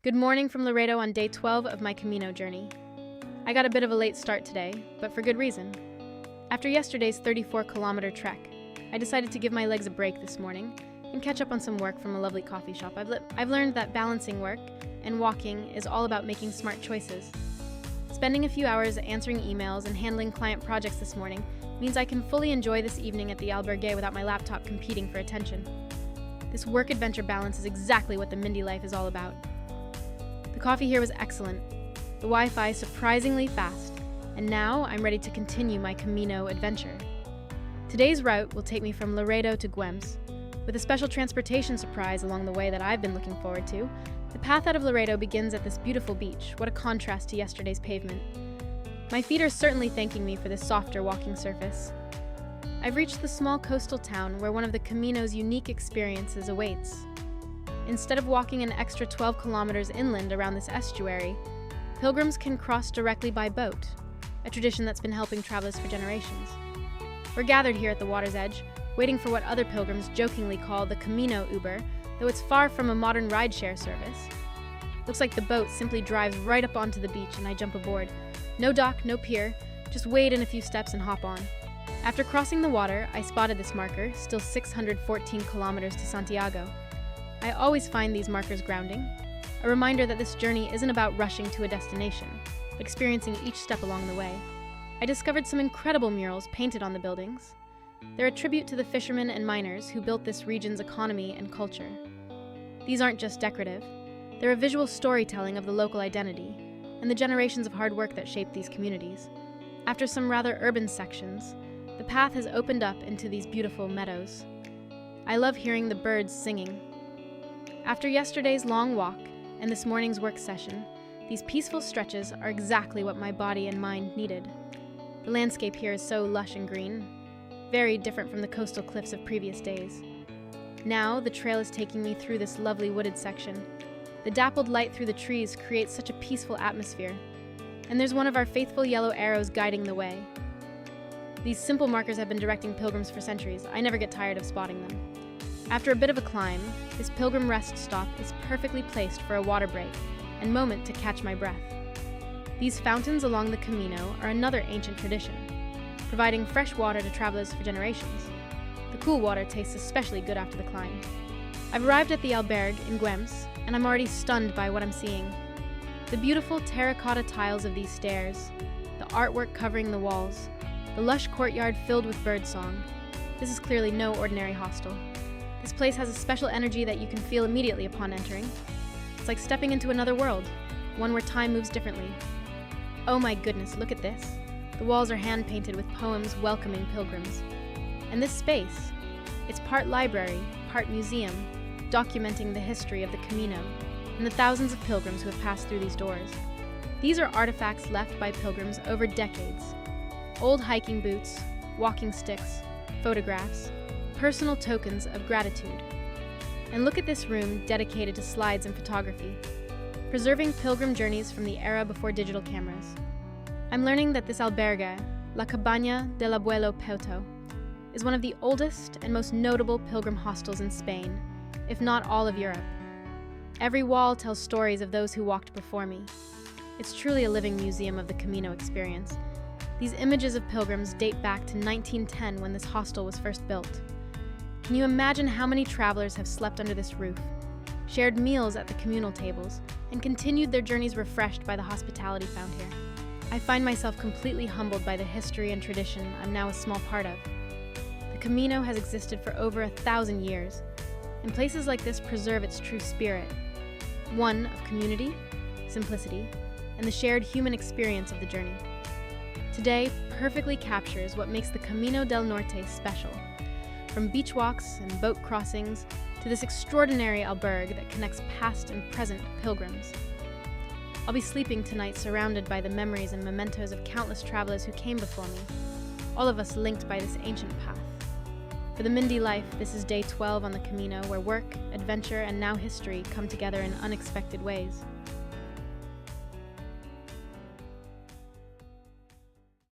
Good morning from Laredo on day 12 of my Camino journey. I got a bit of a late start today, but for good reason. After yesterday's 34-kilometer trek, I decided to give my legs a break this morning and catch up on some work from a lovely coffee shop. I've learned that balancing work and walking is all about making smart choices. Spending a few hours answering emails and handling client projects this morning means I can fully enjoy this evening at the Albergue without my laptop competing for attention. This work-adventure balance is exactly what the Mindie life is all about. The coffee here was excellent, the Wi-Fi surprisingly fast, and now I'm ready to continue my Camino adventure. Today's route will take me from Laredo to Güemes, with a special transportation surprise along the way that I've been looking forward to. The path out of Laredo begins at this beautiful beach. What a contrast to yesterday's pavement. My feet are certainly thanking me for this softer walking surface. I've reached the small coastal town where one of the Camino's unique experiences awaits. Instead of walking an extra 12 kilometers inland around this estuary, pilgrims can cross directly by boat, a tradition that's been helping travelers for generations. We're gathered here at the water's edge, waiting for what other pilgrims jokingly call the Camino Uber, though it's far from a modern rideshare service. Looks like the boat simply drives right up onto the beach and I jump aboard. No dock, no pier, just wade in a few steps and hop on. After crossing the water, I spotted this marker, still 614 kilometers to Santiago. I always find these markers grounding, a reminder that this journey isn't about rushing to a destination, but experiencing each step along the way. I discovered some incredible murals painted on the buildings. They're a tribute to the fishermen and miners who built this region's economy and culture. These aren't just decorative, they're a visual storytelling of the local identity and the generations of hard work that shaped these communities. After some rather urban sections, the path has opened up into these beautiful meadows. I love hearing the birds singing. After yesterday's long walk and this morning's work session, these peaceful stretches are exactly what my body and mind needed. The landscape here is so lush and green, very different from the coastal cliffs of previous days. Now, the trail is taking me through this lovely wooded section. The dappled light through the trees creates such a peaceful atmosphere, and there's one of our faithful yellow arrows guiding the way. These simple markers have been directing pilgrims for centuries. I never get tired of spotting them. After a bit of a climb, this pilgrim rest stop is perfectly placed for a water break and moment to catch my breath. These fountains along the Camino are another ancient tradition, providing fresh water to travelers for generations. The cool water tastes especially good after the climb. I've arrived at the Albergue in Güemes, and I'm already stunned by what I'm seeing. The beautiful terracotta tiles of these stairs, the artwork covering the walls, the lush courtyard filled with birdsong. This is clearly no ordinary hostel. This place has a special energy that you can feel immediately upon entering. It's like stepping into another world, one where time moves differently. Oh my goodness, look at this. The walls are hand-painted with poems welcoming pilgrims. And this space, it's part library, part museum, documenting the history of the Camino and the thousands of pilgrims who have passed through these doors. These are artifacts left by pilgrims over decades. Old hiking boots, walking sticks, photographs, personal tokens of gratitude. And look at this room dedicated to slides and photography, preserving pilgrim journeys from the era before digital cameras. I'm learning that this albergue, La Cabaña del Abuelo Peuto, is one of the oldest and most notable pilgrim hostels in Spain, if not all of Europe. Every wall tells stories of those who walked before me. It's truly a living museum of the Camino experience. These images of pilgrims date back to 1910 when this hostel was first built. Can you imagine how many travelers have slept under this roof, shared meals at the communal tables, and continued their journeys refreshed by the hospitality found here? I find myself completely humbled by the history and tradition I'm now a small part of. The Camino has existed for over 1,000 years, and places like this preserve its true spirit, one of community, simplicity, and the shared human experience of the journey. Today perfectly captures what makes the Camino del Norte special, from beach walks and boat crossings to this extraordinary albergue that connects past and present pilgrims. I'll be sleeping tonight surrounded by the memories and mementos of countless travelers who came before me, all of us linked by this ancient path. For the Mindie life, this is day 12 on the Camino, where work, adventure, and now history come together in unexpected ways.